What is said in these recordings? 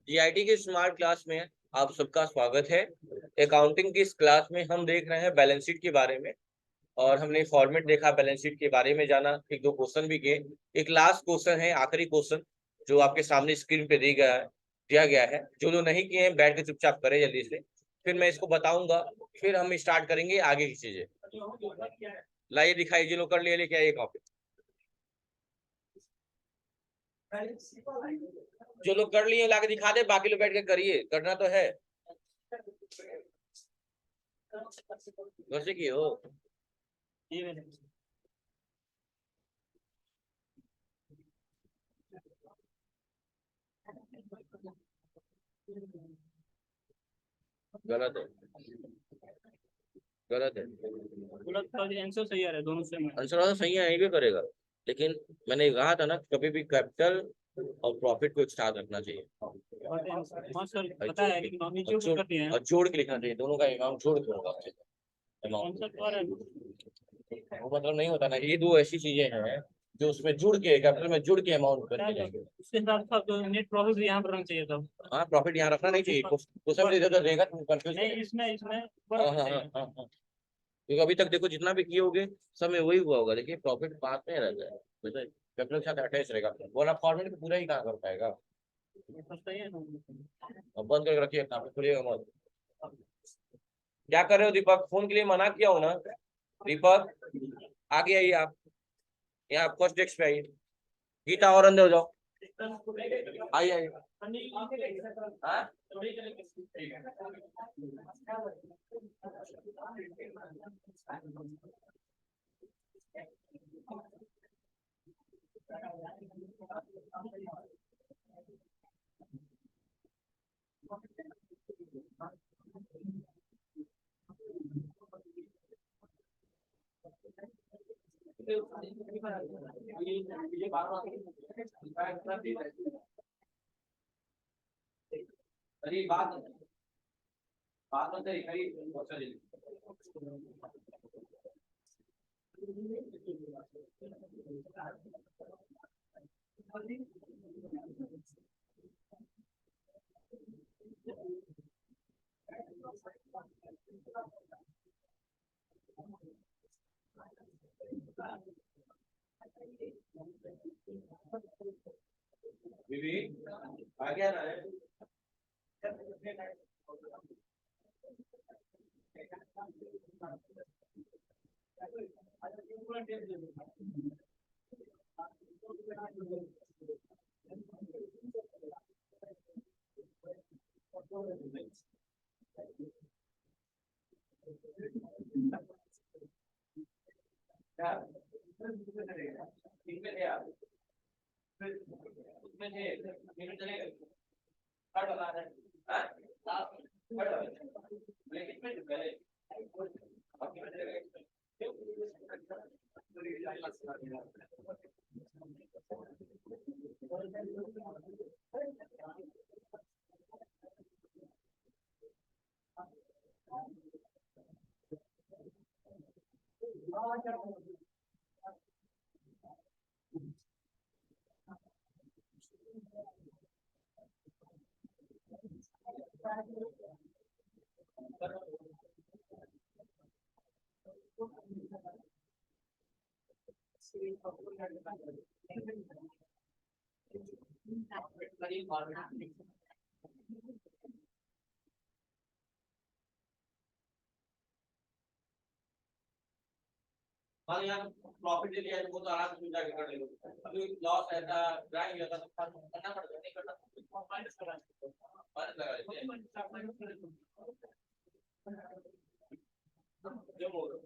GIT की smart class में आप सबका स्वागत है। अकाउंटिंग की इस क्लास में हम देख रहे हैं बैलेंस शीट के बारे में, और हमने फॉर्मेट देखा, बैलेंस शीट के बारे में जाना, एक दो क्वेश्चन भी किए। एक लास्ट क्वेश्चन है, आखिरी क्वेश्चन, जो आपके सामने स्क्रीन पे दिया गया है। जो जो नहीं किए हैं बैठ के चुपचाप करें जल्दी से, फिर मैं इसको बताऊंगा, फिर हम स्टार्ट करेंगे आगे की चीजें। लाइए दिखाइए, जो लोग कर लिए लेके आइए कॉपी। जो लोग कर लिए लाके दिखा दे, बाकी लोग बैठ के करिए, करना तो है। घर से की हो? गलत है, गलत है। आंसर सही आ रहा है, दोनों से आंसर तो सही है, यही भी करेगा, लेकिन मैंने कहा था ना, कभी भी कैपिटल और प्रॉफिट को एक साथ रखना चाहिए। हाँ सर पता है, लेकिन हम नीचे को करते हैं और जोड़ के लिखना चाहिए, दोनों का अमाउंट जोड़ के होगा। अमाउंट आंसर तो आ रहा है। वो मतलब नहीं होता ना, ये दो ऐसी चीजें हैं जो उसमें जुड़ के, कैपिटल में जुड़ के अमाउंट करके जाएंगे। उसके साथ साथ तो नेट प्रॉफिट भी यहाँ पर रखना चाहिए था। हाँ, प्रॉफिट यहाँ रखना नहीं चाहिए, क्वेश्चन में इधर रहेगा तुम कंफ्यूज नहीं, इसमें ऊपर हाँ रखना हाँ चाहिए। हाँ हाँ। क्योंकि अभी तक देखो जितना भी किए होगे सब में वही हुआ होगा। देखिए प्रॉफिट बाद में रहता है, कैपिटल के साथ अटैच रहेगा, वो वाला फॉर्मेट में पूरा ही कहाँ कर पाएगा। तो सही है ना। अब बंद करके रखिए अपना, खुलिएगा मत। क्या कर रहे हो दीपक? फोन के लिए मना किया हो ना दीपक? आगे आइए आप, यहाँ फर्स्ट डेस्क पे आइए। गीता और अंदर हो जाओ, आइए आइए। हाँ? अरे बात बात तो सही खरी। बीबी आ गया ना है? क्या किसमें थे आप? उसमें थे, किसमें चले गए? हट बता रहे हैं। हाँ? हट बता रहे हैं। मैं किसमें थे पहले? आप किसमें चले गए? क्यों? हाँ यार, प्रॉफिट ले लिया है, वो तो आराम से जाके कर लेंगे। अभी लॉस रहता, ड्राइंग रहता तो करना पड़ता, नहीं करना माइनस लगा लेते हैं। जो बोलो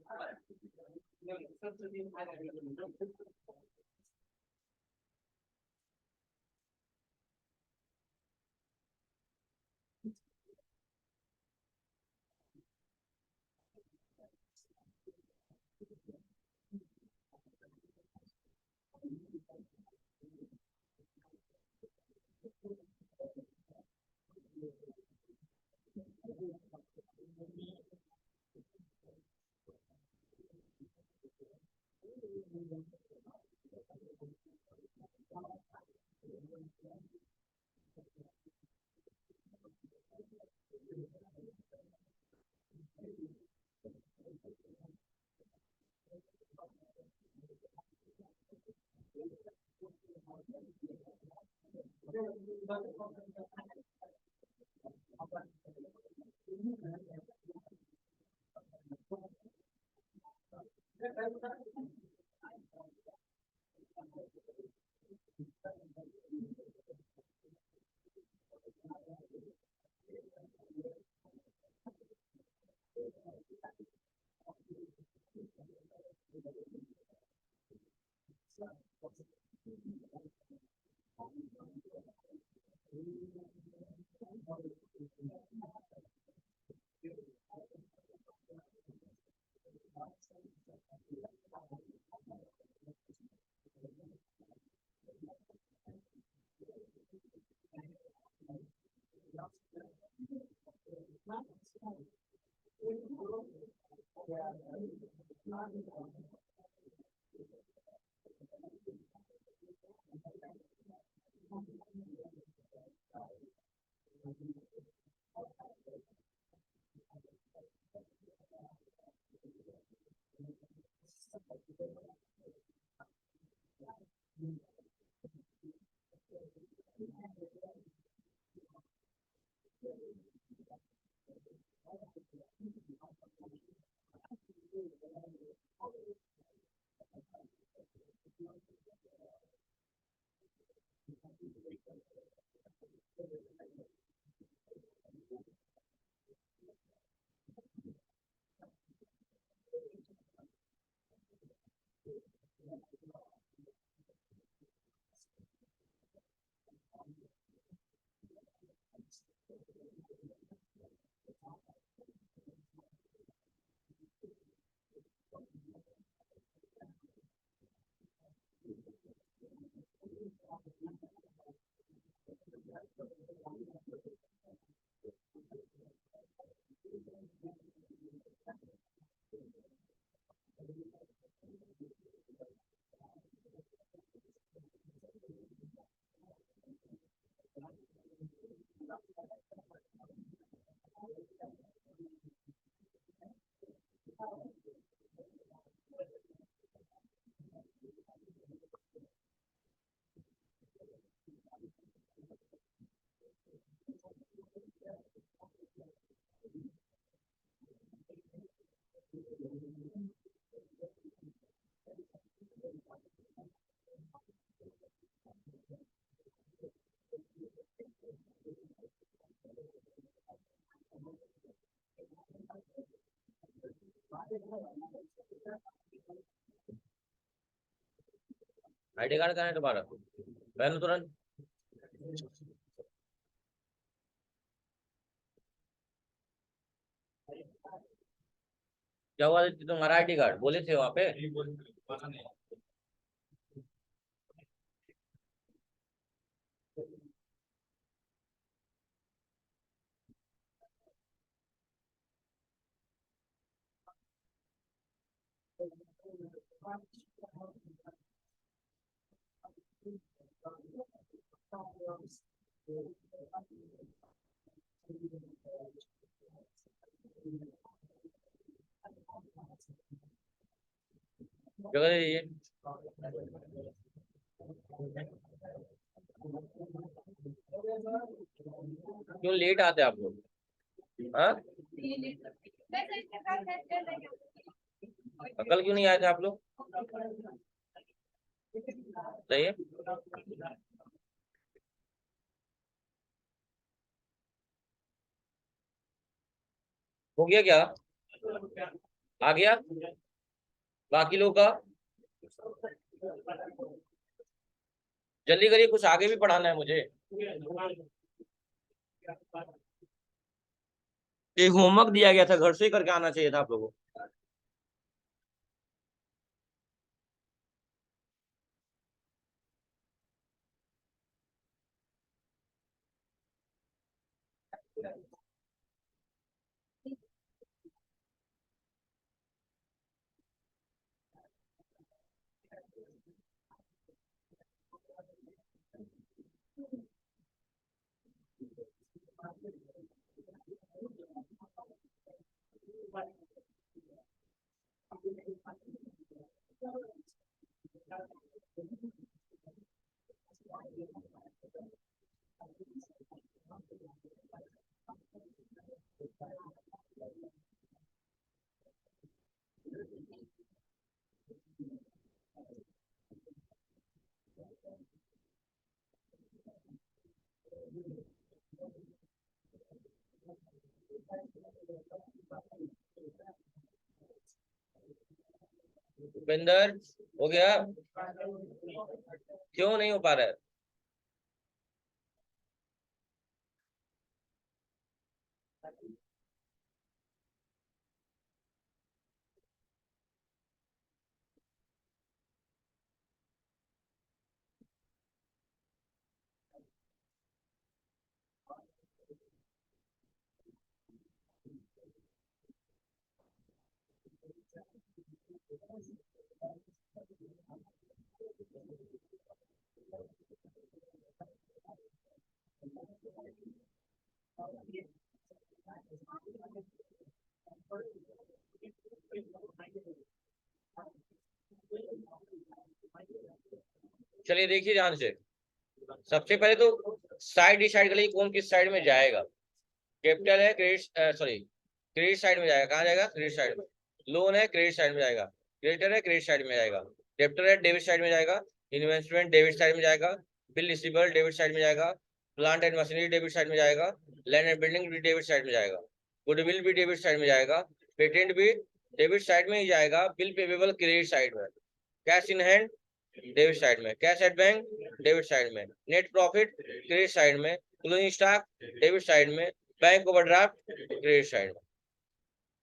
आईडी कार्ड कहाँ है तुम्हारा? पहले तुरंत। क्या हुआ तुम्हारा आईडी कार्ड? बोले थे वहां पे। जगह दीजिए। क्यों लेट आते आप लोग? हाँ, कल क्यों नहीं आए थे आप लोग? सही है। हो गया क्या? आ गया बाकी लोग का? जल्दी करिए, कुछ आगे भी पढ़ाना है मुझे। एक होमवर्क दिया गया था, घर से ही करके आना चाहिए था आप लोगों को। भूपेंद्र हो गया? क्यों नहीं हो पा रहा है? चलिए देखिए ध्यान से। सबसे पहले तो साइड डिसाइड कर लीजिए कौन किस साइड में जाएगा। कैपिटल है क्रेडिट, सॉरी क्रेडिट साइड में जाएगा। कहाँ जाएगा? क्रेडिट साइड में। लोन है क्रेडिट साइड में जाएगा। क्रेडिटर है क्रेडिट साइड में जाएगा। डेब्टर है डेबिट साइड में जाएगा। इन्वेस्टमेंट डेबिट साइड में जाएगा। बिल रिसीवेबल डेबिट साइड में जाएगा। Plant and machinery debit side में जाएगा। लैंड एंड बिल्डिंग भी डेबिट साइड में जाएगा। गुडविल भी डेबिट साइड में जाएगा। पेटेंट भी डेबिट साइड में ही जाएगा। बिल पेबेबल क्रेडिट साइड में। Cash in hand debit side में। Cash at bank debit side में। नेट प्रॉफिट क्रेडिट साइड में। क्लोजिंग स्टॉक डेबिट साइड में। बैंक ओवरड्राफ्ट क्रेडिट साइड में।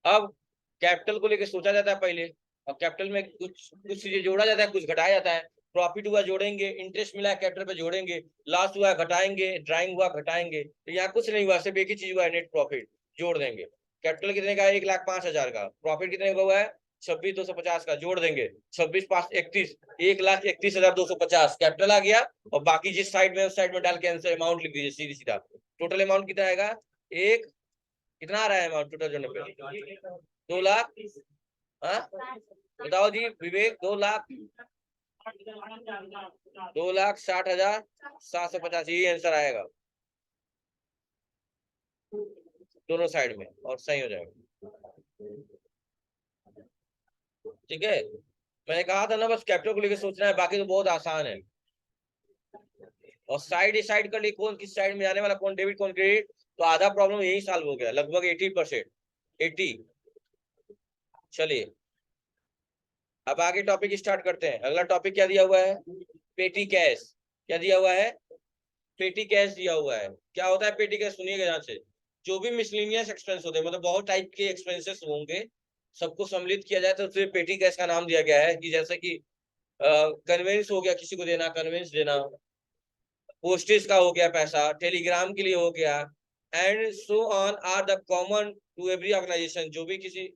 अब कैपिटल को लेकर सोचा जाता है पहले, और कैपिटल में कुछ कुछ चीजें जोड़ा जाता है, कुछ घटाया जाता है। प्रॉफिट हुआ जोड़ेंगे, इंटरेस्ट मिला है कैपिटल पे जोड़ेंगे, लॉस हुआ घटाएंगे, ड्राइंग हुआ घटाएंगे। तो यहाँ कुछ नहीं हुआ, सिर्फ एक ही चीज हुआ है, नेट प्रॉफिट जोड़ देंगे। कैपिटल कितने का है? 1,05,000 का। प्रॉफिट कितने का हुआ है? 26,250 का। जोड़ देंगे 26,531, 1,31,250 कैपिटल आ गया। और बाकी जिस साइड में उस साइड में डाल के आंसर अमाउंट लिख दीजिए सीधी सीधा। टोटल अमाउंट कितना आएगा? एक कितना आ रहा है अमाउंट टोटल जोड़ने पे? 2 लाख। हाँ बताओ जी विवेक। 2,60,750 यही आंसर आएगा दोनों साइड में, और सही हो जाएगा। ठीक है, मैंने कहा था ना बस कैपिटल को लेकर सोचना है, बाकी तो बहुत आसान है। और साइड डिसाइड कर ली कौन किस साइड में जाने वाला, कौन डेबिट कौन क्रेडिट, तो आधा प्रॉब्लम यही सॉल्व हो गया, लगभग 80%। 80। चलिए अब आगे टॉपिक स्टार्ट करते हैं। अगला टॉपिक क्या दिया हुआ है? पेटी कैश। क्या दिया हुआ है? पेटी कैश दिया हुआ है। क्या होता है पेटी कैश? सुनिएगा ध्यान से। जो भी मिसलेनियस एक्सपेंस होते हैं, मतलब बहुत टाइप के एक्सपेंसेस होंगे, सबको सम्मिलित किया जाए तो फिर पेटी कैश का नाम दिया गया है। कि जैसे कि कन्वेंस हो गया, किसी को देना, कन्वेंस देना। पोस्टेज का हो गया पैसा, टेलीग्राम के लिए हो गया, and so on are the common to every organization. जो भी किसी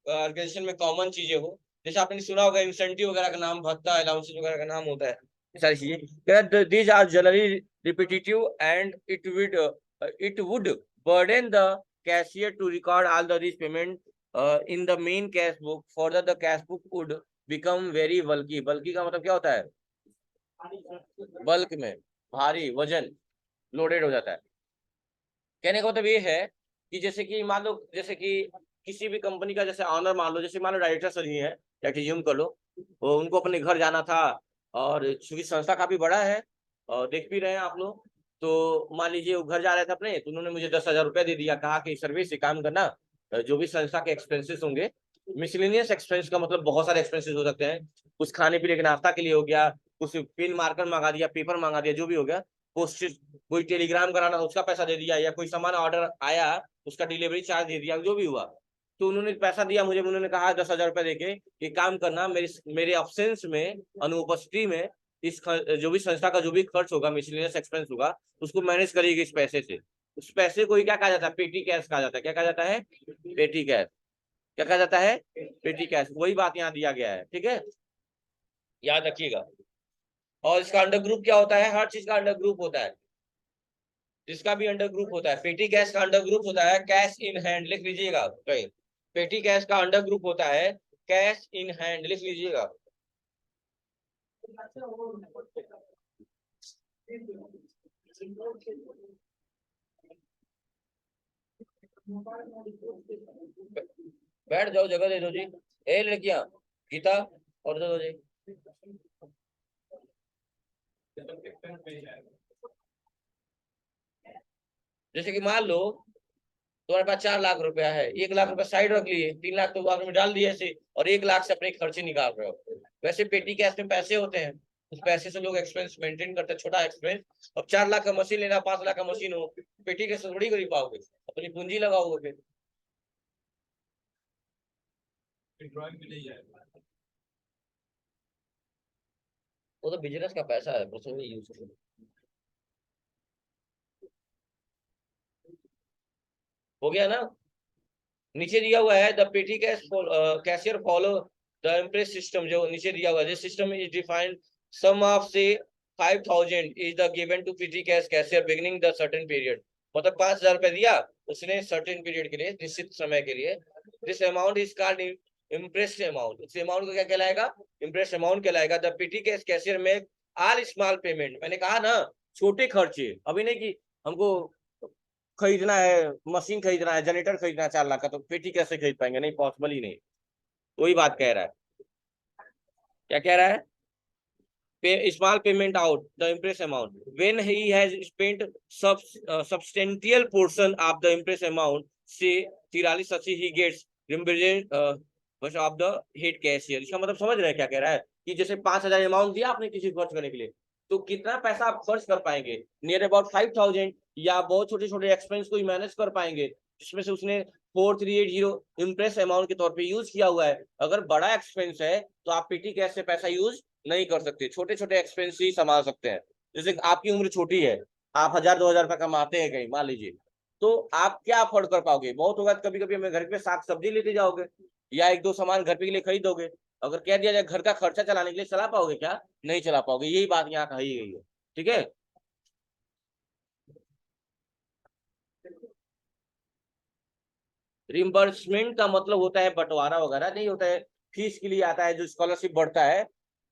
ऑर्गेनाइजेशन में कॉमन चीजें हो, जैसे आपने सुना होगा इंसेंटिव वगैरह का नाम, भत्ता अलाउंसेस वगैरह का नाम होता है, सारी चीजें। These are generally repetitive and it would burden the cashier to record all the this payment in the main cash book for the cash book would become very bulky. Bulky का मतलब क्या होता है? बल्क में, भारी, वजन, loaded हो जाता है। कहने का मतलब ये है कि जैसे कि मान लो, जैसे कि किसी भी कंपनी का जैसे ऑनर मान लो, जैसे मान लो डायरेक्टर सर ही है, या यूम कर लो, वो उनको अपने घर जाना था, और चूंकि संस्था काफी बड़ा है और देख भी रहे हैं आप लोग, तो मान लीजिए वो घर जा रहे थे अपने, तो उन्होंने मुझे 10,000 रुपया दे दिया, कहा कि सर्विस से काम करना, जो भी संस्था के एक्सपेंसेस होंगे। मिसलेनियस एक्सपेंस का मतलब बहुत सारे एक्सपेंसेस हो सकते हैं। कुछ खाने पीने के नाश्ता के लिए हो गया, कुछ पेन मार्कर मंगा दिया, पेपर मंगा दिया, जो भी हो गया। पोस्टेज, कोई टेलीग्राम कराना था उसका पैसा दे दिया, या कोई सामान ऑर्डर आया उसका डिलीवरी चार्ज दे दिया, जो भी हुआ। तो उन्होंने पैसा दिया मुझे, उन्होंने कहा 10,000 रुपया देके कि काम करना, मेरे ऑब्सेंस में, अनुपस्थिति में, जो भी संस्था का जो भी खर्च होगा, मिसलेनियस एक्सपेंस होगा, उसको मैनेज करिएगा इस पैसे से। उस पैसे को ही क्या कहा जाता है? पेटी कैश कहा जाता है। क्या कहा जाता है? पेटी कैश। क्या कहा जाता है? पेटी कैश। वही बात यहाँ दिया गया है, ठीक है, याद रखिएगा। और इसका अंडर ग्रुप क्या होता है? हर चीज का अंडर ग्रुप होता है, जिसका भी अंडर ग्रुप होता है। पेटी कैश का अंडर ग्रुप होता है कैश इन हैंड, लिख लीजिएगा कहीं। पेटी कैश का अंडर ग्रुप होता है कैश इन हैंड, लिख लीजिएगा। बैठ जाओ, जगह दे दो जी। ए लड़कियां, गीता और दे दो जी। जैसे कि मान लो तुम्हारे पास 4 लाख रुपया है, 1 लाख रुपया साइड रख लिए, 3 लाख तो बाद में डाल दिए ऐसे, और 1 लाख से अपने खर्चे निकाल रहे हो। वैसे पेटी कैश में पैसे होते हैं, उस पैसे से लोग एक्सपेंस मेंटेन करते हैं, छोटा एक्सपेंस। अब 4 लाख का मशीन लेना, 5 लाख का मशीन हो, पेटी कैसे थोड़ी कर पाओगे, अपनी पूंजी लगाओगे फिर। वो तो बिजनेस का पैसा है, बस वही यूज करो। हो गया ना। नीचे दिया हुआ है the petty cash cashier follow the imprest system, जो नीचे दिया हुआ है this system is defined sum of say 5000 is the given to petty cash cashier beginning the certain period. मतलब 5000 रुपए दिया उसने सर्टेन पीरियड के लिए, निश्चित समय के लिए। This amount is called impress amount. इस अमाउंट को क्या कहलाएगा, इम्प्रेस अमाउंट कहलाएगा। द पेटी कैश कैशियर में ऑल स्मॉल पेमेंट, मैंने कहा ना छोटे खर्चे, अभी नहीं कि हमको खरीदना है, मशीन खरीदना है, जनरेटर खरीदना है 4 लाख का, तो पेटी कैसे खरीद पाएंगे, नहीं पॉसिबल ही नहीं। वही बात कह रहा है, क्या कह रहा है, small payment out the impress amount when he has spent substantial portion of the impress amount, say 4380, he gets reimbursement of the head cashier। इसका मतलब समझ रहे हैं क्या कह रहा है, कि जैसे 5000 अमाउंट दिया आपने किसी खर्च करने के लिए, तो कितना पैसा आप खर्च कर पाएंगे, नियर अबाउट 5000, या बहुत छोटे छोटे एक्सपेंस को मैनेज कर पाएंगे, जिसमें से उसने 4380 इम्प्रेस अमाउंट के तौर पे यूज किया हुआ है। अगर बड़ा एक्सपेंस है तो आप पेटी कैश से पैसा यूज नहीं कर सकते, छोटे छोटे एक्सपेंस ही संभाल सकते हैं। जैसे आपकी उम्र छोटी है, आप 1000-2000 रुपए कमाते हैं कहीं मान लीजिए, तो आप क्या अफोर्ड कर पाओगे, बहुत होगा कभी कभी हमें घर पे साग सब्जी लेते जाओगे, या एक दो सामान घर पे के लिए खरीदोगे। अगर कह दिया जाए घर का खर्चा चलाने के लिए, चला पाओगे क्या, नहीं चला पाओगे। यही बात यहाँ कही गई है, ठीक है। रिम्बर्समेंट का मतलब होता है बंटवारा वगैरह नहीं होता है, फीस के लिए आता है, जो स्कॉलरशिप बढ़ता है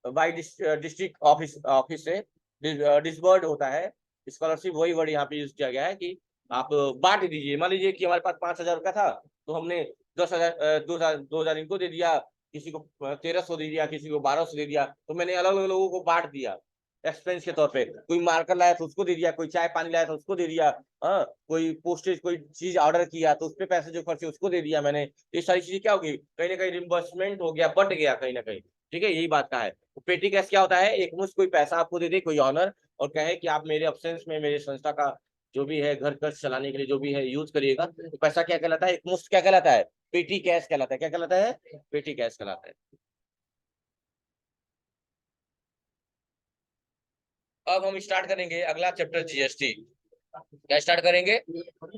बाई डिस्ट्रिक्ट ऑफिस ऑफिस से डिसबर्ड होता है स्कॉलरशिप। वही वर्ड यहाँ पे यूज किया गया है कि आप बांट दीजिए। मान लीजिए कि हमारे पास 5000 रुपया था, तो हमने 10,000 2,000 इनको दे दिया, किसी को 1300 दे दिया, किसी को 1200 दे दिया, तो मैंने अलग अलग लोगों को बांट दिया एक्सपेंस के तौर पे। कोई मार्कर लाया तो उसको दे दिया, कोई चाय पानी लाया तो उसको दे दिया, हाँ, कोई पोस्टेज कोई चीज ऑर्डर किया तो उसपे पैसे जो खर्चे उसको दे दिया मैंने। ये सारी चीजें क्या होगी, कहीं ना कहीं रिम्बर्समेंट हो गया, बट गया कहीं ना कहीं, ठीक है। यही बात का है। तो पेटी कैश क्या होता है, एक मुश्त कोई पैसा आपको दे दे कोई ऑनर, और कहे कि आप मेरे अब्सेंस में मेरे संस्था का जो भी है घर खर्च चलाने के लिए जो भी है यूज करिएगा, तो पैसा क्या कहलाता है, एक मुश्त क्या कहलाता है, पेटी कैश कहलाता है। क्या कहलाता है, पेटी कैश कहलाता है। अब हम स्टार्ट करेंगे अगला चैप्टर जीएसटी। क्या स्टार्ट करेंगे,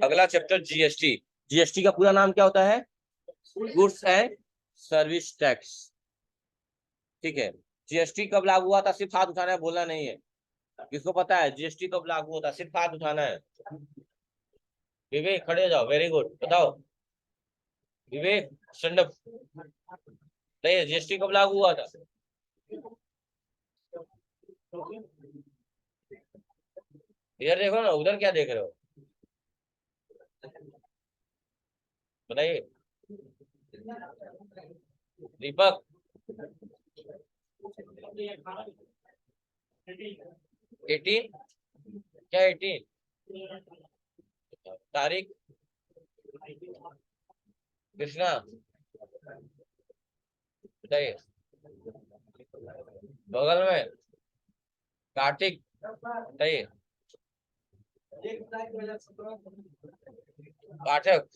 अगला चैप्टर जीएसटी। जीएसटी का पूरा नाम क्या होता है, गुड्स एंड सर्विस टैक्स, ठीक है। जीएसटी कब लागू हुआ था, सिर्फ हाथ उठाना है, बोलना नहीं है। किसको पता है जीएसटी कब लागू होता, सिर्फ हाथ उठाना है। विवेक खड़े हो जाओ, वेरी गुड, बताओ विवेक, स्टैंड अप। नहीं, जीएसटी कब लागू हुआ था, इधर देखो ना, उधर क्या देख रहे हो, बताइए दीपक। 18, क्या 18 तारीख, कृष्णा बताइए, बगल में कार्तिक बताइए, पाठक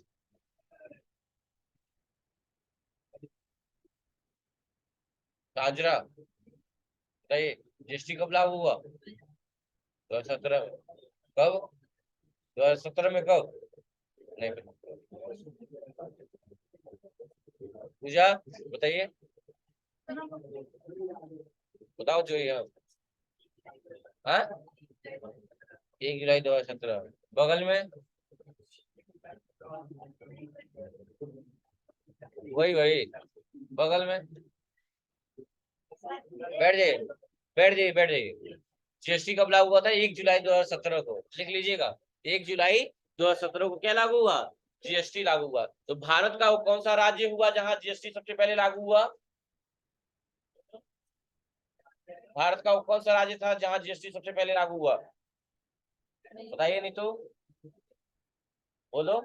ताजरा बताइए, जीएसटी कब लागू हुआ, 2017 में। कब, 2017 में कब, नहीं पूजा बताइए, बताओ जो ये हाँ, 1 जुलाई 2017, बगल में वही वही बगल में, बैठ जाइए बैठ जाइए बैठ जाइए। जीएसटी कब लागू हुआ था, 1 जुलाई 2017 को, लिख लीजिएगा। 1 जुलाई 2017 को क्या लागू हुआ, जीएसटी लागू हुआ। तो भारत का वो कौन सा राज्य हुआ जहां जीएसटी सबसे पहले लागू हुआ, भारत का वो कौन सा राज्य था जहां जीएसटी सबसे पहले लागू हुआ, बताइए नहीं तो बोलो।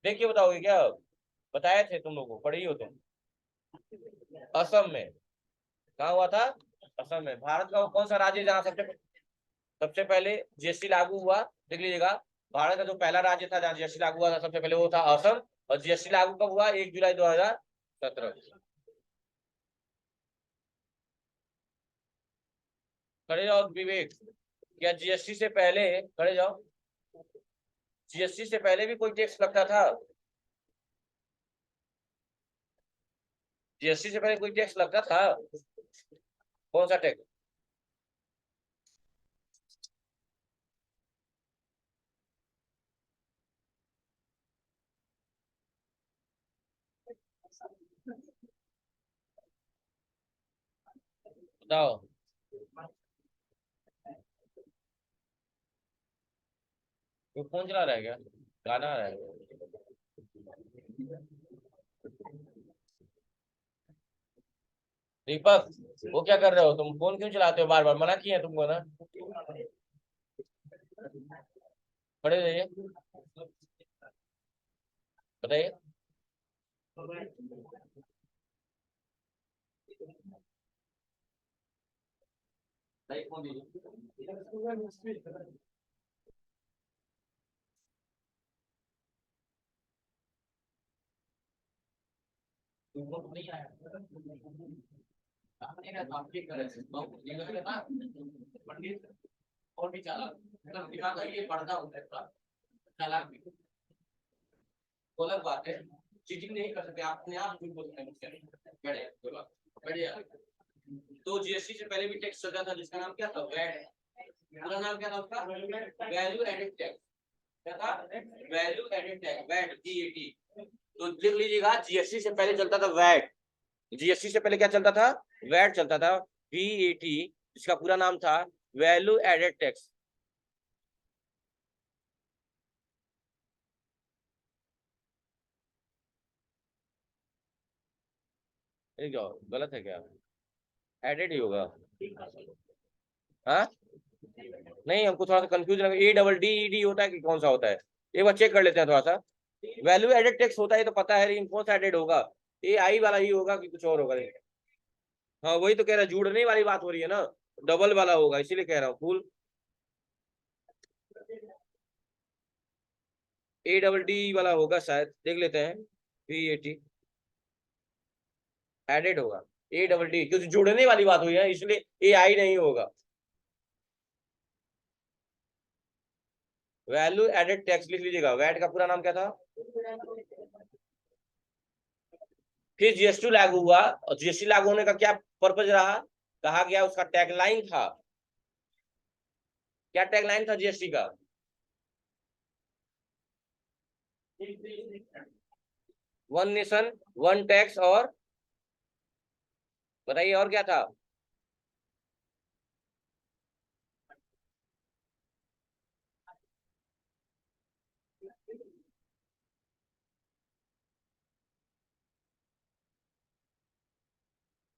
देख के बताओगे क्या? बताए थे तुम लोगों को, पढ़ी हो तुम। असम में। कहाँ हुआ था? असम में। भारत का वो कौन सा राज्य है जहाँ सबसे पहले जीएसटी लागू हुआ? देख लीजिएगा। भारत का जो पहला राज्य था जहाँ जीएसटी लागू हुआ था सबसे पहले, वो था असम। और जीएसटी लागू कब हुआ? 1 जुलाई 2017। खड़े जाओ विवेक। क्या जीएसटी से पहले, खड़े जाओ, जीएसटी से पहले भी कोई टैक्स लगता था? जीएसटी से पहले कोई टैक्स लगता था? कौन सा टैक्स? बताओ। वो फोन चला रहा है क्या? गाना आ रहा है? दीपक, वो क्या कर रहे हो तुम? फोन क्यों चलाते हो बार बार? मना किया है तुमको ना। खड़े रहिए। बताइए। फोन दीजिए। नहीं आया। आपने क्या काम ठीक करे? पंडित और भी चालाक दिखा था, ये पढ़ता होता है चालाक भी। वो अलग बात है। चीटिंग नहीं कर सकते आप, अपने आप झूठ बोल सकते हैं मुझसे। बैठे कोई बात, बैठिए। तो जीएसटी से पहले भी टैक्स चलता था जिसका नाम क्या था? वैट। पूरा नाम क्या था उसका? Value added tax. क्या था? Value added tax, VAT, V A T. तो लिख लीजिएगा, जीएसटी से पहले चलता था वैट। जीएसटी से पहले क्या चलता था? वैट चलता था। वीएटी, जिसका पूरा नाम था वैल्यू एडेड टैक्स। क्या गलत है क्या? एडेड ही होगा। हाँ, नहीं, हमको थोड़ा सा कंफ्यूजन है। A double D E D होता है कि कौन सा होता है? एक बार चेक कर लेते हैं थोड़ा सा। वैल्यू एडेड टैक्स होता है तो पता है, लेकिन कौन सा एडेड होगा? ये आई वाला ही होगा कि कुछ और होगा? हाँ, वही तो कह रहा, जुड़ने वाली बात हो रही है ना। डबल वाला होगा, इसीलिए कह रहा हूँ फुल। ए डबल डी वाला होगा शायद, देख लेते हैं। वीएटी एडेड होगा। ए डबल डी, क्योंकि जुड़ने वाली बात हुई है इसलिए ए आई नहीं होगा। वैल्यू एडेड टैक्स लिख लीजिएगा। वैट का पूरा नाम क्या था? फिर जीएसटी लागू हुआ, और जीएसटी लागू होने का क्या पर्पज रहा? कहा गया उसका टैगलाइन था। क्या टैगलाइन था जीएसटी का? वन नेशन वन टैक्स, और बताइए और क्या था?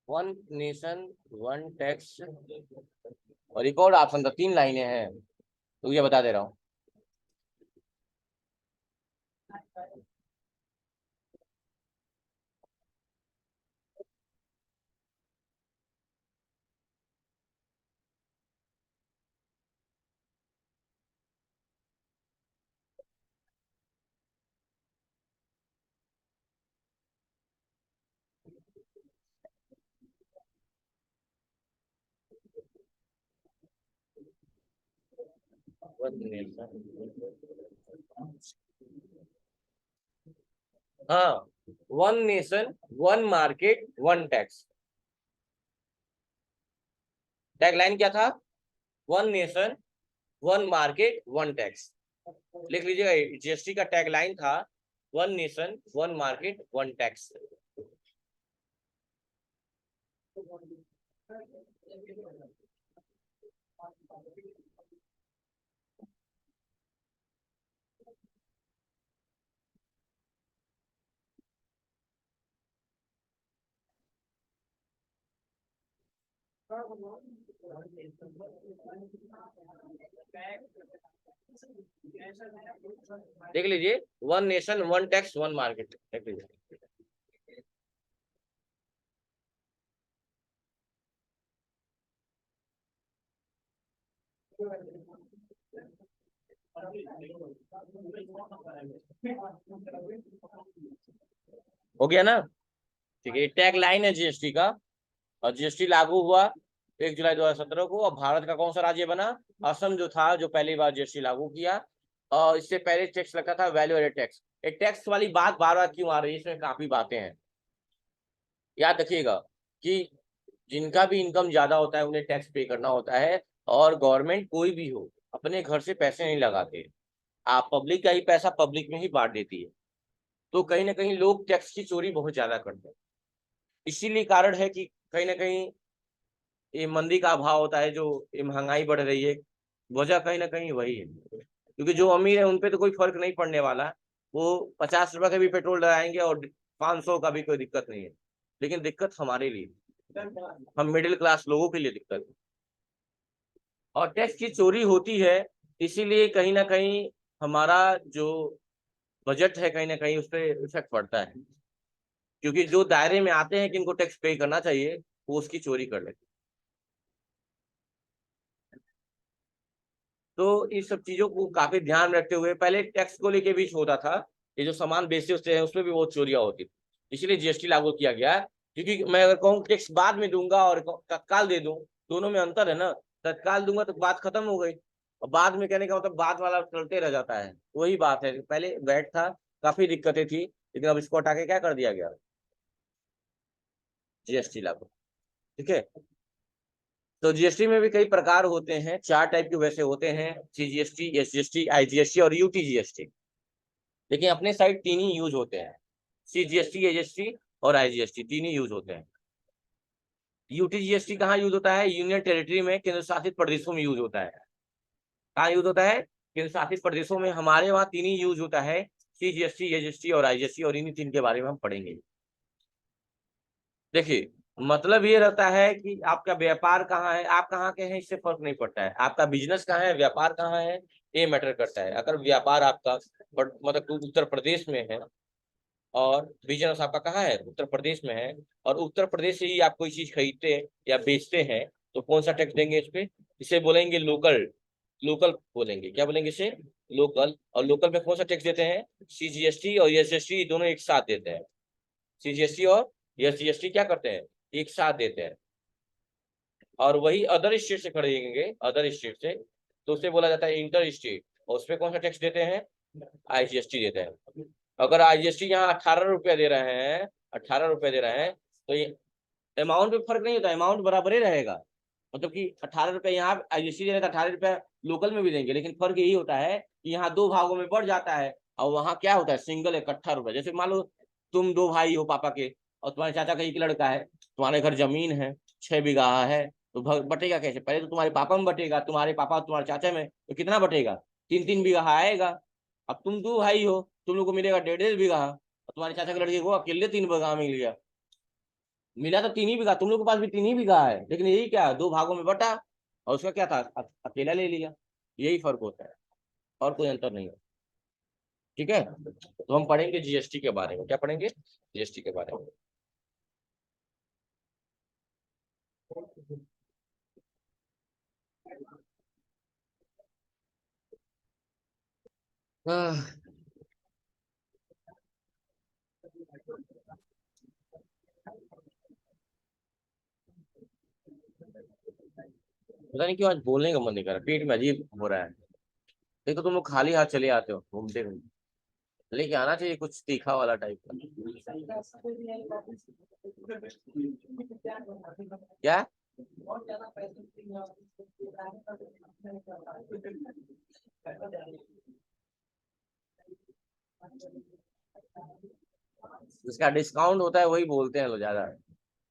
वन नेशन वन टैक्स, और एक और ऑप्शन था, 3 लाइनें हैं, तो ये बता दे रहा हूँ। वन नेशन, हाँ, one nation one market one tax. Tagline क्या था? One nation one market one tax. लिख लीजिएगा, जीएसटी का टैगलाइन था one nation one market one tax. देख लीजिए, one nation one tax one market, देख लीजिए। हो गया ना? ठीक है, टैग लाइन है जीएसटी का। और जीएसटी लागू हुआ 1 जुलाई 2017 को। और भारत का कौन सा राज्य बना? असम जो था, जो पहली बार जीएसटी लागू किया। और इससे पहले टैक्स लगता था वैल्यू एडेड टैक्स। ये टैक्स वाली बात बार बार क्यों आ रही है? इसमें काफी बातें हैं, याद रखिएगा कि जिनका भी इनकम ज्यादा होता है उन्हें टैक्स पे करना होता है। और गवर्नमेंट कोई भी हो अपने घर से पैसे नहीं लगाते, आप पब्लिक का ही पैसा पब्लिक में ही बांट देती है। तो कहीं ना कहीं लोग टैक्स की चोरी बहुत ज्यादा करते हैं। इसीलिए कारण है कि कहीं ना कहीं ये मंदी का अभाव होता है, जो ये महंगाई बढ़ रही है, वजह कहीं ना कहीं वही है। क्योंकि जो अमीर है उन पे तो कोई फर्क नहीं पड़ने वाला, वो 50 रुपए का भी पेट्रोल डलाएंगे और 500 का भी, कोई दिक्कत नहीं है। लेकिन दिक्कत हमारे लिए, हम मिडिल क्लास लोगों के लिए दिक्कत है। और टैक्स की चोरी होती है, इसीलिए कहीं ना कहीं हमारा जो बजट है कहीं ना कहीं उस पर इफेक्ट पड़ता है। क्योंकि जो दायरे में आते हैं कि इनको टैक्स पे करना चाहिए, वो उसकी चोरी कर लेते हैं। तो इस सब चीजों को काफी ध्यान में रखते हुए, पहले टैक्स को लेके भी होता था, ये जो सामान बेचते होते हैं उसमें भी बहुत चोरियां होती थी। इसलिए जीएसटी लागू किया गया। क्योंकि मैं अगर कहूँ टैक्स बाद में दूंगा और तत्काल दे दूं, दोनों में अंतर है ना। तत्काल दूंगा तो बात खत्म हो गई, और बाद में कहने का मतलब बाद वाला चलते रह जाता है। वही बात है, पहले वैट था, काफी दिक्कतें थी, लेकिन अब इसको हटा के क्या कर दिया गया? जीएसटी लागू। ठीक है। तो जीएसटी में भी कई प्रकार होते हैं, 4 टाइप के वैसे होते हैं: सीजीएसटी, एसजीएसटी, आईजीएसटी और यूटीजीएसटी। लेकिन अपने साइड 3 ही यूज होते हैं: सीजीएसटी, एजीएसटी और आईजीएसटी, 3 ही यूज होते हैं। यूटीजीएसटी कहाँ यूज होता है? यूनियन टेरिटरी में, केंद्र शासित प्रदेशों में यूज होता है। कहाँ यूज होता है? केंद्र शासित प्रदेशों में। हमारे वहाँ 3 ही यूज होता है: सीजीएसटी, एजीएसटी और आईजीएसटी। और इन्हीं 3 के बारे में हम पढ़ेंगे। देखिए, मतलब ये रहता है कि आपका व्यापार कहाँ है, आप कहाँ के हैं, इससे फर्क नहीं पड़ता है। आपका बिजनेस कहाँ है, व्यापार कहाँ है, ये मैटर करता है। अगर व्यापार आपका मतलब उत्तर प्रदेश में है, और बिजनेस आपका कहाँ है, उत्तर प्रदेश में है, और उत्तर प्रदेश से ही आप कोई चीज खरीदते या बेचते हैं, तो कौन सा टैक्स देंगे इस पे? इसे बोलेंगे लोकल। लोकल बोलेंगे, क्या बोलेंगे इसे? लोकल। और लोकल में कौन सा टैक्स देते हैं? सीजीएसटी और एसजीएसटी दोनों एक साथ देते हैं। सीजीएसटी और एसजीएसटी क्या करते हैं? एक साथ देते हैं। और वही अदर स्टेट से खरीदेंगे, अदर स्टेट से, तो उसे बोला जाता है इंटर स्टेट। और उसपे कौन सा टैक्स देते हैं? आईजीएसटी देते हैं। अगर आईजीएसटी यहाँ 18 रुपया दे रहे हैं, 18 रुपया दे रहे हैं, तो ये अमाउंट में फर्क नहीं होता, अमाउंट बराबर ही रहेगा। मतलब कि 18 रुपया यहाँ आईजीएसटी दे रहे हैं, तो 18 रुपया लोकल में भी देंगे। लेकिन फर्क यही होता है कि यहाँ 2 भागों में बढ़ जाता है, और वहाँ क्या होता है? सिंगल इकट्ठा रुपया। जैसे मान लो तुम 2 भाई हो पापा के, और तुम्हारे चाचा का एक लड़का है, तुम्हारे घर जमीन है 6 बीघा है, तो बटेगा कैसे? पहले तो तुम्हारे पापा में बटेगा, तुम्हारे पापा और तुम्हारे चाचा में, तो कितना बटेगा? 3-3 बीघा आएगा। अब तुम 2 भाई हो, तुम लोग को मिलेगा 1.5-1.5 बीघा, और तुम्हारे चाचा के लड़के को अकेले 3 बीघा मिल गया। मिला तो 3 ही बीघा, तुम लोग के पास भी 3 ही बीघा है, लेकिन यही क्या, 2 भागों में बटा, और उसका क्या था? अकेला ले लिया। यही फर्क होता है, और कोई अंतर नहीं है। ठीक है। तो हम पढ़ेंगे जीएसटी के बारे में। क्या पढ़ेंगे? जीएसटी के बारे में। आह, पता नहीं क्यों आज बोलने का मन नहीं कर रहा, पेट में अजीब हो रहा है। देखो तुम लोग खाली हाथ चले आते हो घूमते घूमते, लेके आना चाहिए कुछ तीखा वाला टाइप का। क्या? जिसका डिस्काउंट होता है वही बोलते हैं लोग ज्यादा,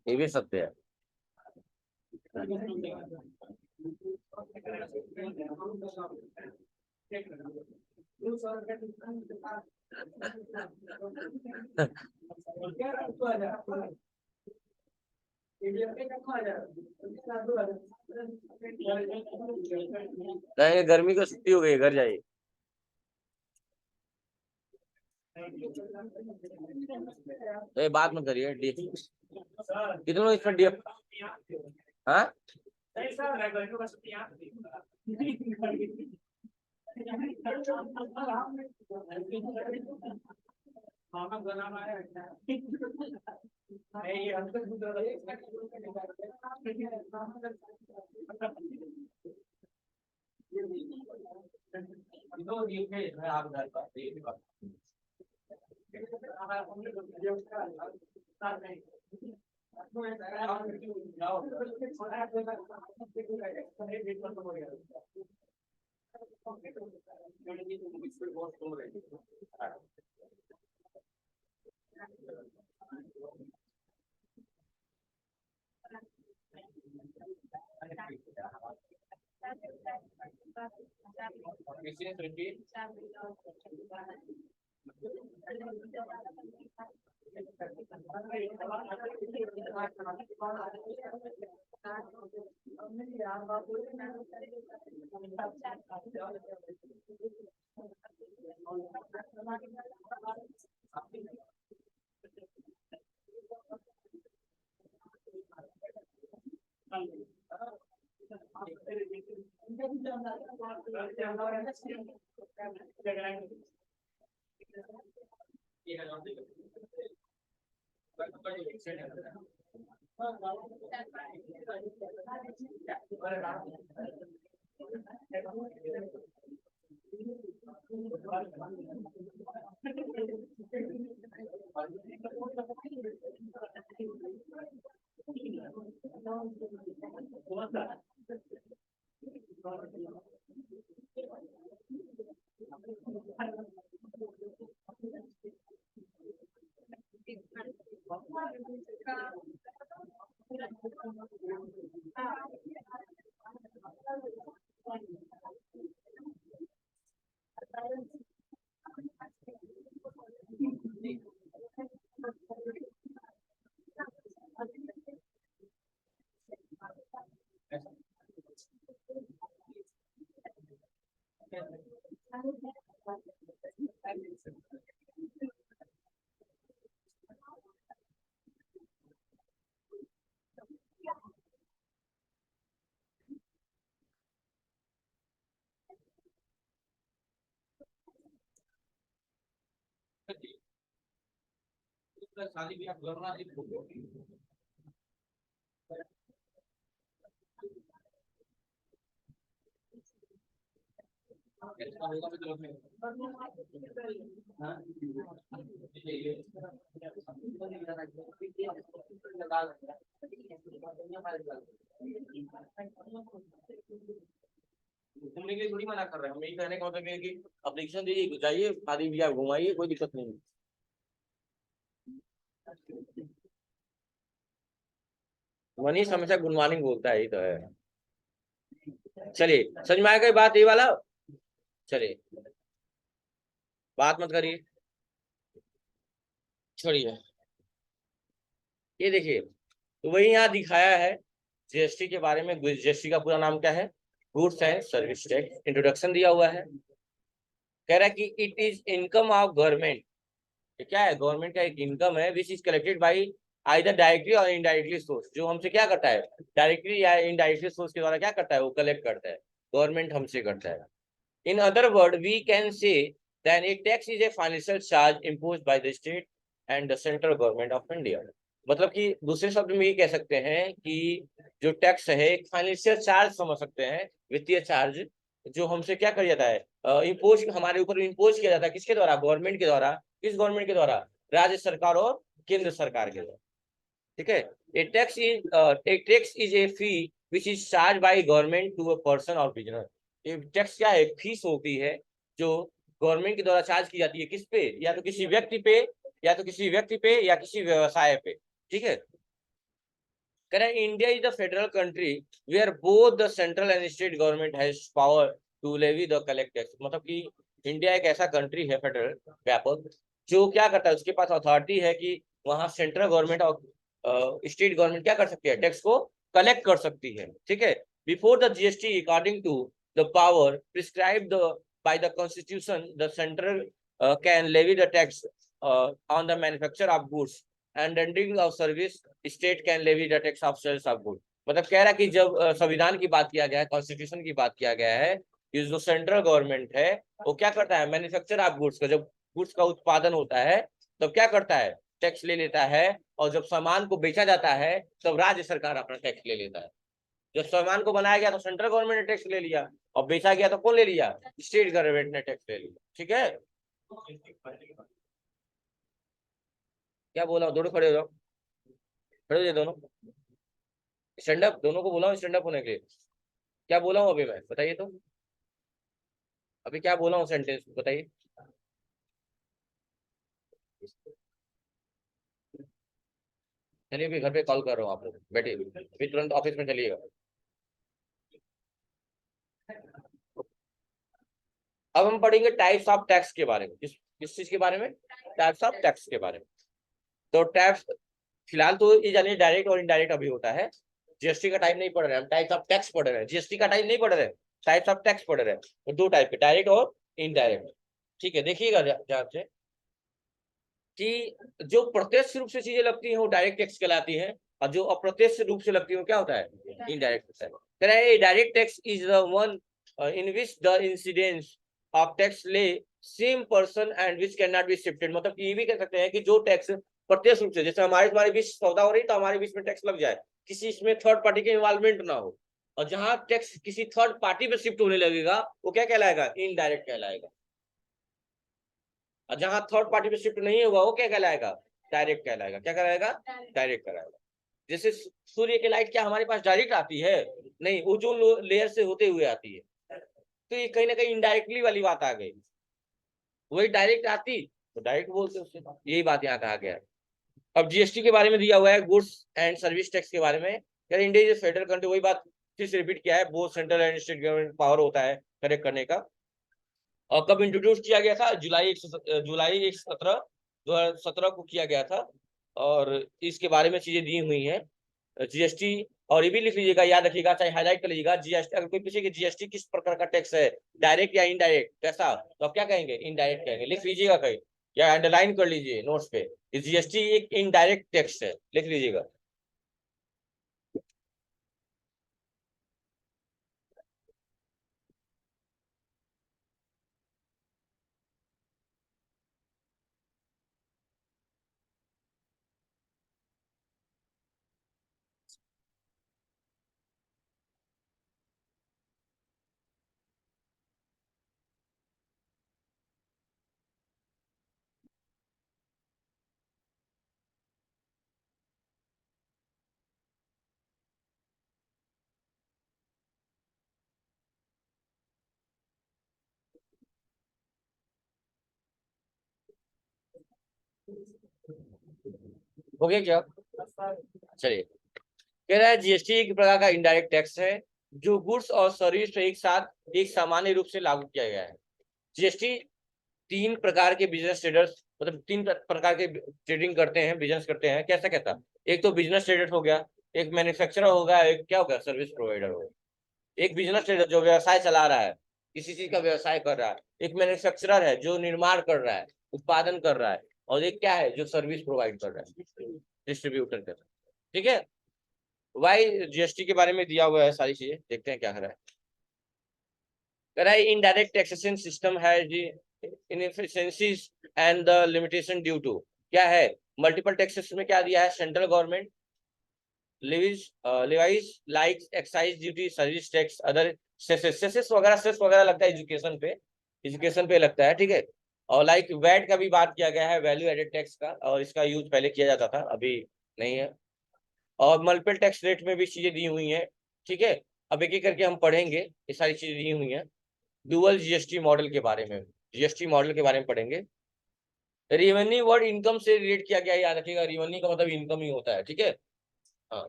ये भी सत्य है। कहेंगे गर्मी की छुट्टी हो गई, घर जाइए। तो ये बात मत करिए। डी कितने लोग इसमें डी हाँ शादी ब्याह करना घूमने के लिए थोड़ी मना कर रहे हैं। हम यही कहने का मतलब है कि अप्लीकेशन दीजिए, जाइए शादी ब्याह घुमाइए, कोई दिक्कत नहीं। मनीष हमेशा गुड मॉर्निंग बोलता है, ये तो है। चलिए समझ में आएगा बात ये वाला। चलिए बात मत करिए, छोड़िए। ये देखिए, तो वही यहाँ दिखाया है जीएसटी के बारे में। जीएसटी का पूरा नाम क्या है? Goods and service tax. Introduction दिया हुआ है, कह रहा है कि it is income of government. क्या है? गवर्नमेंट का एक इनकम है which is collected by either directly और इनडायरेक्टली सोर्स। जो हमसे क्या करता है? डायरेक्टली या इनडायरेक्टली सोर्स के द्वारा क्या करता है? वो कलेक्ट करता है, गवर्नमेंट हमसे करता है। In other word we can say than a tax is a financial charge imposed by the state and the central government of India. मतलब कि दूसरे शब्द में ये कह सकते हैं कि जो टैक्स है एक फाइनेंशियल चार्ज समझ सकते हैं, वित्तीय चार्ज, जो हमसे क्या किया जाता है? इम्पोज, हमारे ऊपर इम्पोज किया जाता है। किसके द्वारा? गवर्नमेंट के द्वारा। किस गवर्नमेंट के द्वारा? राज्य सरकार और केंद्र सरकार के द्वारा। ठीक है। A tax is a fee which is charge by government to a person और बिजनेस। ये टैक्स क्या है? फीस होती है जो गवर्नमेंट के द्वारा चार्ज की जाती है। किस पे? या तो किसी व्यक्ति पे, या तो किसी व्यक्ति पे, या किसी व्यवसाय पे। ठीक है। कह रहे हैं India is the federal country where both the central and state government has power to levy the collect tax. मतलब कि इंडिया एक ऐसा कंट्री है, फेडरल व्यापक, जो क्या करता है? उसके पास अथॉरिटी है कि वहां सेंट्रल गवर्नमेंट और स्टेट गवर्नमेंट क्या कर सकती है? टैक्स को कलेक्ट कर सकती है। ठीक है। Before the GST according to the power prescribed by the constitution the central can levy the tax on the manufacture of goods and rendering of service. State can levy the tax of sales of goods. मतलब कह रहा कि जब संविधान की बात किया गया है, कॉन्स्टिट्यूशन की बात किया गया है, कि जो सेंट्रल गवर्नमेंट है वो क्या करता है, मैन्युफैक्चर ऑफ गुड्स का, जब गुड्स का उत्पादन होता है तब क्या करता है, टैक्स ले लेता है, और जब सामान को बेचा जाता है तब राज्य सरकार अपना टैक्स ले लेता है। जब सामान को बनाया गया तो सेंट्रल गवर्नमेंट ने टैक्स ले लिया, और बेचा गया तो कौन ले लिया, स्टेट गवर्नमेंट ने टैक्स ले लिया। ठीक है, क्या बोला, दोनों खड़े हो जाओ, खड़े हो जाओ दोनों, स्टैंड अप, दोनों को बोला हूँ स्टैंड अप होने के लिए। क्या बोला हूँ अभी मैं, बताइए तो, अभी क्या बोला हूँ सेंटेंस बताइए। चलिए अभी घर पे कॉल कर रहा हूँ, आप लोग बैठिए, अभी तुरंत ऑफिस में चलिएगा। अब हम पढ़ेंगे टाइप्स ऑफ टैक्स के बारे में। किस चीज के बारे में, टाइप्स ऑफ टैक्स के बारे में। तो टैक्स फिलहाल तो ये जानिए डायरेक्ट और इनडायरेक्ट अभी होता है। जीएसटी का टाइप नहीं पढ़ रहे हैं हम, टाइप्स ऑफ टैक्स पढ़ रहे हैं, जीएसटी का टाइप नहीं पढ़ रहे हैं, टाइप्स ऑफ टैक्स पढ़ रहे हैं। तो दो टाइप के, डायरेक्ट और इनडायरेक्ट। ठीक है, देखिएगा ध्यान से कि जो प्रत्यक्ष रूप से चीजें लगती हैं वो डायरेक्ट टैक्स कहलाती है, और जो अप्रत्यक्ष रूप से लगती है वो क्या होता है, इनडायरेक्ट होता है। कह रहा है direct tax is the one in which the incidence of tax lay same person and which can not be shifted. मतलब ये भी कह सकते हैं कि जो टैक्स प्रत्यक्ष रूप से, जैसे हमारे बीच सौदा हो रही तो हमारे बीच में टैक्स लग जाए, किसी इसमें थर्ड पार्टी के इन्वॉल्वमेंट ना हो, और जहां टैक्स किसी थर्ड पार्टी पे शिफ्ट होने लगेगा वो क्या कहलाएगा, इनडायरेक्ट कहलाएगा। और जहां थर्ड पार्टी पे शिफ्ट नहीं हुआ वो क्या कहलाएगा, डायरेक्ट कहलाएगा। क्या कहलाएगा, डायरेक्ट कहलाएगा। जैसे सूर्य की लाइट क्या हमारे पास डायरेक्ट आती है, नहीं, ओजोन लेयर से होते हुए आती है, तो ये कहीं ना कहीं इनडायरेक्टली वाली बात आ गई। वही डायरेक्ट आती तो डायरेक्ट बोलते उससे, यही बात यहाँ कहा गया है। अब जीएसटी के बारे में दिया हुआ है, गुड्स एंड सर्विस टैक्स के बारे में। यार इंडिया इज फेडरल कंट्री, वही बात फिर से रिपीट किया है, बहुत central and state government power होता है करेक्ट करने का। और कब इंट्रोड्यूस किया गया था, जुलाई 17 2017 को किया गया था। और इसके बारे में चीजें दी हुई हैं, जीएसटी। और ये भी लिख लीजिएगा, याद रखिएगा, चाहे हाईलाइट कर लीजिएगा, जीएसटी अगर कोई पूछे कि जीएसटी किस प्रकार का टैक्स है, डायरेक्ट या इनडायरेक्ट, कैसा, तो आप क्या कहेंगे, इनडायरेक्ट कहेंगे। लिख लीजिएगा कहीं या अंडरलाइन कर लीजिए नोट्स पे, जीएसटी एक इनडायरेक्ट टैक्स है, लिख लीजिएगा। हो गया क्या, चलिए। कह रहा है जीएसटी एक प्रकार का इनडायरेक्ट टैक्स है जो गुड्स और सर्विस पे एक साथ एक सामान्य रूप से लागू किया गया है। जीएसटी तीन प्रकार के बिजनेस ट्रेडर्स, मतलब तीन प्रकार के ट्रेडिंग करते हैं, बिजनेस करते हैं, कैसा कहता, एक तो बिजनेस ट्रेडर हो गया, एक मैन्युफैक्चरर होगा, एक क्या होगा, सर्विस प्रोवाइडर होगा। एक बिजनेस ट्रेडर जो व्यवसाय चला रहा है, किसी चीज का व्यवसाय कर रहा है, एक मैन्युफैक्चरर है जो निर्माण कर रहा है, उत्पादन कर रहा है, और एक क्या है जो सर्विस प्रोवाइड कर रहा है, डिस्ट्रीब्यूटर कर रहा है। ठीक है, वाई जीएसटी के बारे में दिया हुआ है सारी चीजें, देखते हैं क्या कर रहा है। कह रहा है इनडायरेक्ट टैक्सेशन सिस्टम है जी inefficiencies and the limitation due to, क्या है, मल्टीपल टैक्सेस में क्या दिया है, central government levies like excise duty, service tax, other cesses वगैरह लगता है एजुकेशन पे लगता है। ठीक है, और लाइक वैट का भी बात किया गया है, वैल्यू एडेड टैक्स का, और इसका यूज पहले किया जाता था, अभी नहीं है। और मल्टीपल टैक्स रेट में भी चीजें दी हुई हैं। ठीक है, अब एक एक करके हम पढ़ेंगे, ये सारी चीजें दी हुई हैं। डुअल जीएसटी मॉडल के बारे में, जीएसटी मॉडल के बारे में पढ़ेंगे। रेवेन्यू वर्ड इनकम से रिलेट किया गया, याद रखिएगा, रेवेन्यू का मतलब इनकम ही होता है। ठीक है, हाँ,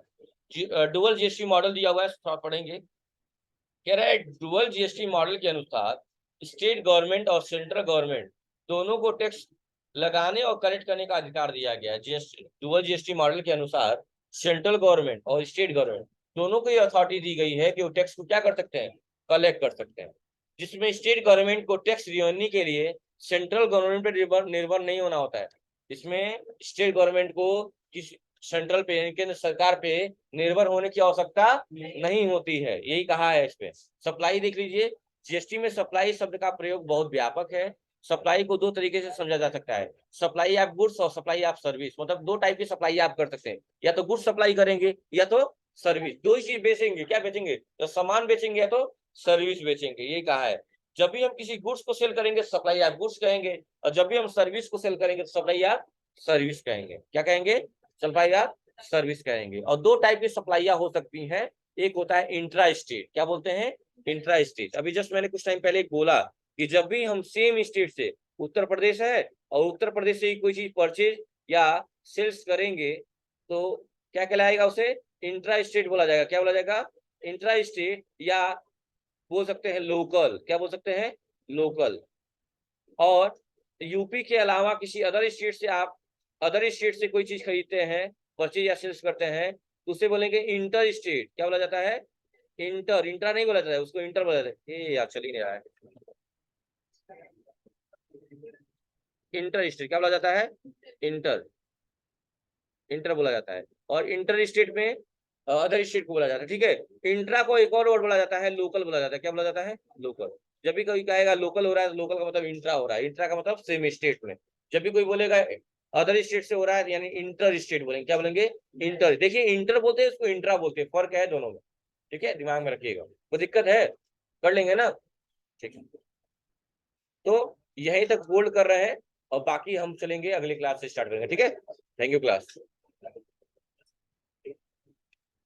डुअल जीएसटी मॉडल दिया हुआ है, थोड़ा पढ़ेंगे। कह रहा है डुअल जीएसटी मॉडल के अनुसार स्टेट गवर्नमेंट और सेंट्रल गवर्नमेंट दोनों को टैक्स लगाने और कलेक्ट करने का अधिकार दिया गया है। जीएसटी डुअल जीएसटी मॉडल के अनुसार सेंट्रल गवर्नमेंट और स्टेट गवर्नमेंट दोनों को ये अथॉरिटी दी गई है कि वो टैक्स को क्या कर सकते हैं, कलेक्ट कर सकते हैं। जिसमें स्टेट गवर्नमेंट को टैक्स रेवेन्यू के लिए सेंट्रल गवर्नमेंट पे निर्भर नहीं होना होता है। इसमें स्टेट गवर्नमेंट को किसी सेंट्रल पे, केंद्र सरकार पे निर्भर होने की आवश्यकता नहीं होती है, यही कहा है इस पे। सप्लाई देख लीजिए, जीएसटी में सप्लाई शब्द का प्रयोग बहुत व्यापक है। सप्लाई को दो तरीके से समझा जा सकता है, सप्लाई ऑफ गुड्स और सप्लाई ऑफ सर्विस। मतलब दो टाइप की सप्लाई आप कर सकते हैं, या तो गुड्स सप्लाई करेंगे या तो सर्विस। दो ही चीज बेचेंगे, क्या बेचेंगे? तो सामान बेचेंगे या तो सर्विस बेचेंगे, यही कहा है। जब भी हम किसी गुड्स को सेल करेंगे सप्लाई ऑफ गुड्स कहेंगे, और जब भी हम सर्विस को सेल करेंगे तो सप्लाई ऑफ सर्विस कहेंगे। क्या कहेंगे? सप्लाई ऑफ सर्विस कहेंगे। और दो टाइप की सप्लाइयां हो सकती हैं, एक होता है इंट्रा स्टेट। क्या बोलते हैं? Intra state. अभी जस्ट मैंने कुछ टाइम पहले बोला कि जब भी हम सेम स्टेट से, उत्तर प्रदेश है और उत्तर प्रदेश से कोई चीज परचेज या सेल्स करेंगे तो क्या कहलाएगा? उसे इंट्रा स्टेट बोला जाएगा। क्या बोला जाएगा? इंट्रा स्टेट, या बोल सकते हैं लोकल। क्या बोल सकते हैं? लोकल। और यूपी के अलावा किसी अदर स्टेट से आप अदर स्टेट से कोई चीज खरीदते हैं, परचेज या सेल्स करते हैं, तो उसे बोलेंगे इंटर स्टेट। क्या बोला जाता है? इंटर। इंट्रा नहीं बोला जाता है, उसको इंटर बोला जाता है। ये यार चल ही नहीं रहा है। इंटर स्टेट क्या बोला जाता है? इंटर। इंटर बोला जाता है। और इंटर स्टेट में अदर स्टेट को बोला जाता है, ठीक है। इंट्रा को एक और वर्ड बोला जाता है, लोकल बोला जाता है। क्या बोला जाता है? लोकल। जब भी कोई कहेगा लोकल हो रहा है तो लोकल का मतलब इंट्रा हो रहा है, इंट्रा का मतलब सेम स्टेट में। जब भी कोई बोलेगा अदर स्टेट से हो रहा है यानी इंटर स्टेट बोलेंगे। क्या बोलेंगे? इंटर। देखिए इंटर बोलते हैं, उसको इंट्रा बोलते हैं, फर्क है दोनों में, ठीक है, दिमाग में रखिएगा। कोई दिक्कत है? कर लेंगे ना, ठीक है। तो यहीं तक होल्ड कर रहे हैं और बाकी हम चलेंगे अगली क्लास से स्टार्ट करेंगे, ठीक है। Thank you class.